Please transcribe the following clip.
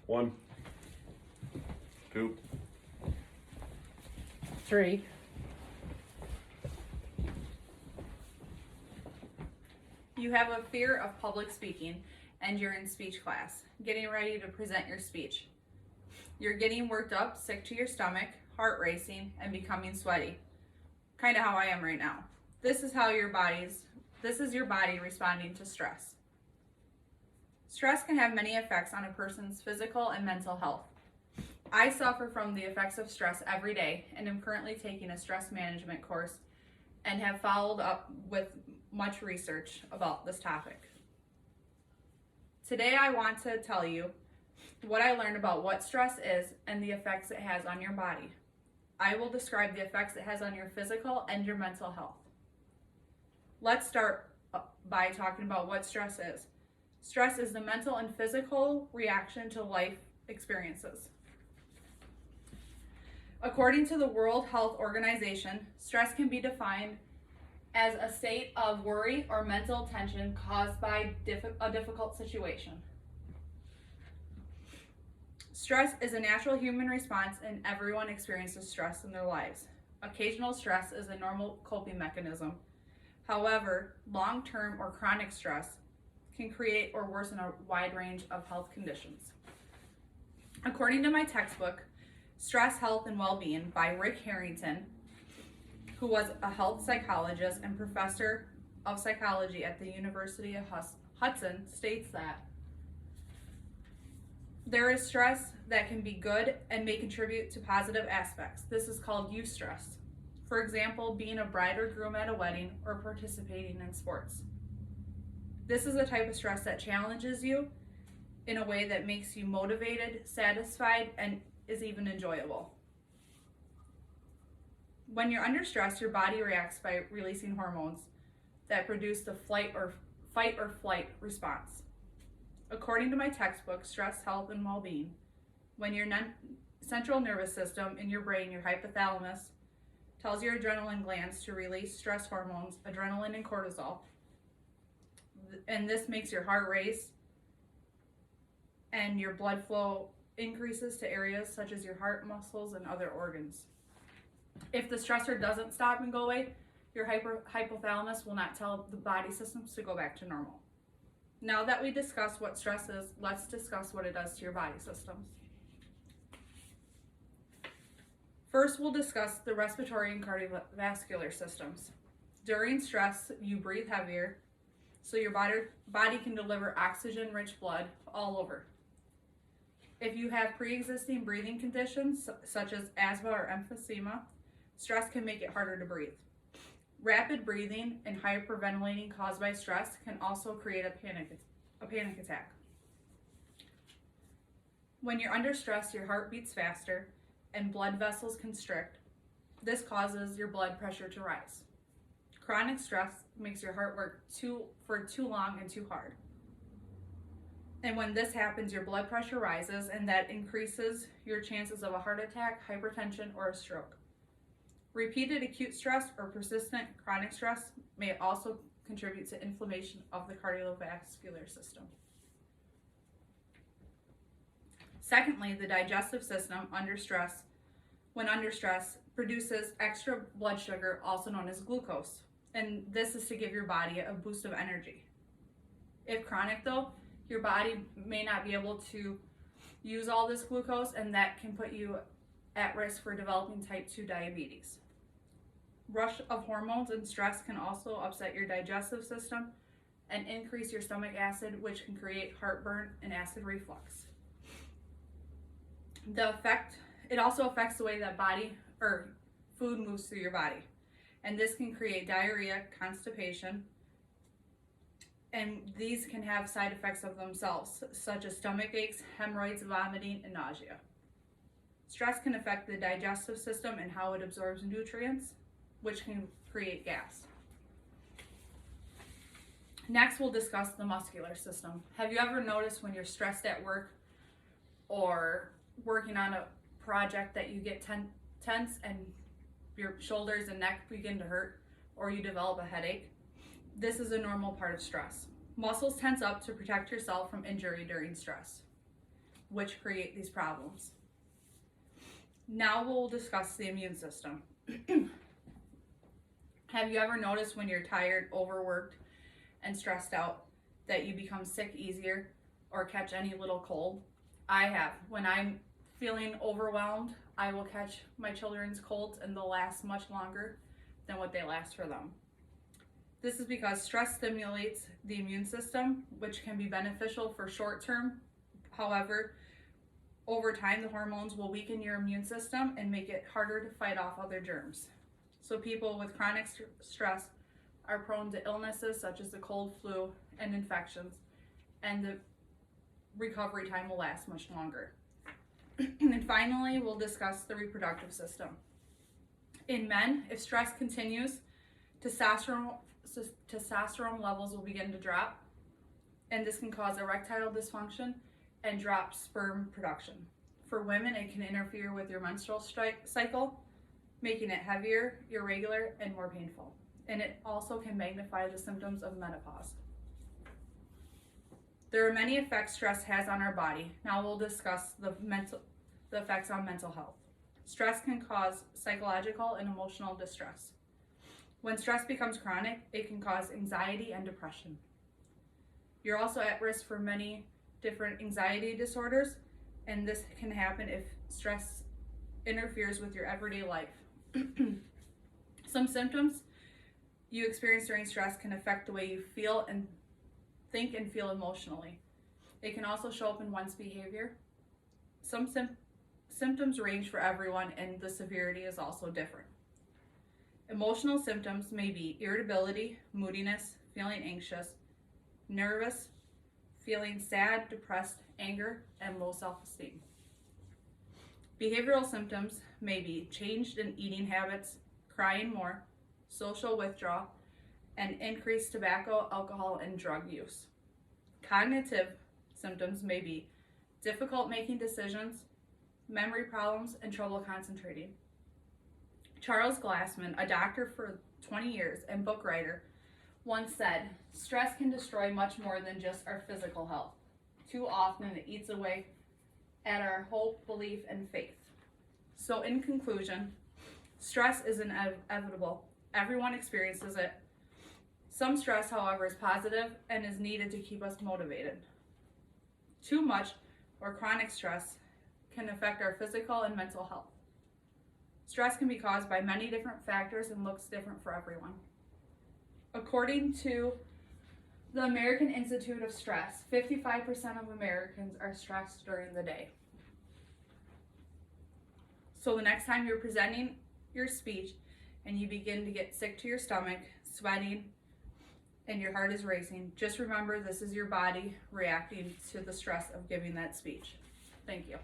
1, 2, 3, 'You have a fear of public speaking and you're in speech class, getting ready to present your speech. You're getting worked up, sick to your stomach, heart racing, and becoming sweaty. Kind of how I am right now. This is your body responding to stress. Stress can have many effects on a person's physical and mental health. I suffer from the effects of stress every day and am currently taking a stress management course and have followed up with much research about this topic. Today I want to tell you what I learned about what stress is and the effects it has on your body. I will describe the effects it has on your physical and your mental health. Let's start by talking about what stress is. Stress is the mental and physical reaction to life experiences. According to the World Health Organization, stress can be defined as a state of worry or mental tension caused by a difficult situation. Stress is a natural human response, and everyone experiences stress in their lives. Occasional stress is a normal coping mechanism. However, long-term or chronic stress can create or worsen a wide range of health conditions. According to my textbook, Stress, Health, and Well-Being by Rick Harrington, who was a health psychologist and professor of psychology at the University of Hudson, states that there is stress that can be good and may contribute to positive aspects. This is called eustress. For example, being a bride or groom at a wedding or participating in sports. This is a type of stress that challenges you in a way that makes you motivated, satisfied, and is even enjoyable. When you're under stress, your body reacts by releasing hormones that produce the fight or flight response. According to my textbook, Stress, Health, and Well-Being, when your central nervous system in your brain, your hypothalamus, tells your adrenaline glands to release stress hormones, adrenaline and cortisol, and this makes your heart race and your blood flow increases to areas such as your heart muscles and other organs. If the stressor doesn't stop and go away, your hypothalamus will not tell the body systems to go back to normal. Now that we discussed what stress is, let's discuss what it does to your body systems. First, we'll discuss the respiratory and cardiovascular systems. During stress, you breathe heavier, so your body can deliver oxygen-rich blood all over. If you have pre-existing breathing conditions, such as asthma or emphysema, stress can make it harder to breathe. Rapid breathing and hyperventilating caused by stress can also create a panic attack. When you're under stress, your heart beats faster and blood vessels constrict. This causes your blood pressure to rise. Chronic stress makes your heart work for too long and too hard. And when this happens, your blood pressure rises, and that increases your chances of a heart attack, hypertension, or a stroke. Repeated acute stress or persistent chronic stress may also contribute to inflammation of the cardiovascular system. Secondly, the digestive system when under stress, produces extra blood sugar, also known as glucose, and this is to give your body a boost of energy. If chronic though, your body may not be able to use all this glucose, and that can put you at risk for developing type 2 diabetes. Rush of hormones and stress can also upset your digestive system and increase your stomach acid, which can create heartburn and acid reflux. It also affects the way that food moves through your body, and this can create diarrhea, constipation, and these can have side effects of themselves, such as stomach aches, hemorrhoids, vomiting, and nausea. Stress can affect the digestive system and how it absorbs nutrients, which can create gas. Next, we'll discuss the muscular system. Have you ever noticed when you're stressed at work or working on a project that you get tense and your shoulders and neck begin to hurt, or you develop a headache? This is a normal part of stress. Muscles tense up to protect yourself from injury during stress. which create these problems. Now we'll discuss the immune system. Have you ever noticed when you're tired, overworked, and stressed out that you become sick easier or catch any little cold? I have. When I'm feeling overwhelmed, I will catch my children's colds and they'll last much longer than what they last for them. This is because stress stimulates the immune system, which can be beneficial for short term. However, over time, the hormones will weaken your immune system and make it harder to fight off other germs. So people with chronic stress are prone to illnesses such as the cold, flu, and infections, and the recovery time will last much longer. And finally, we'll discuss the reproductive system. In men, if stress continues, testosterone levels will begin to drop, and this can cause erectile dysfunction and drop sperm production. For women, it can interfere with your menstrual cycle, making it heavier, irregular, and more painful. And it also can magnify the symptoms of menopause. There are many effects stress has on our body. Now we'll discuss the effects on mental health. Stress can cause psychological and emotional distress. When stress becomes chronic, it can cause anxiety and depression. You're also at risk for many different anxiety disorders, and this can happen if stress interferes with your everyday life. Some symptoms you experience during stress can affect the way you feel and think and feel emotionally. It can also show up in one's behavior. Some symptoms range for everyone, and the severity is also different. Emotional symptoms may be irritability, moodiness, feeling anxious, nervous, feeling sad, depressed, anger, and low self-esteem. Behavioral symptoms may be changed in eating habits, crying more, social withdrawal, and increased tobacco, alcohol, and drug use. Cognitive symptoms may be difficult making decisions, memory problems, and trouble concentrating. Charles Glassman, a doctor for 20 years and book writer, once said, "Stress can destroy much more than just our physical health. Too often it eats away at our hope, belief, and faith." So in conclusion, stress is inevitable. Everyone experiences it. Some stress, however, is positive and is needed to keep us motivated. Too much or chronic stress can affect our physical and mental health. Stress can be caused by many different factors and looks different for everyone. According to the American Institute of Stress, 55% of Americans are stressed during the day. So the next time you're presenting your speech and you begin to get sick to your stomach, sweating, and your heart is racing, just remember this is your body reacting to the stress of giving that speech. Thank you.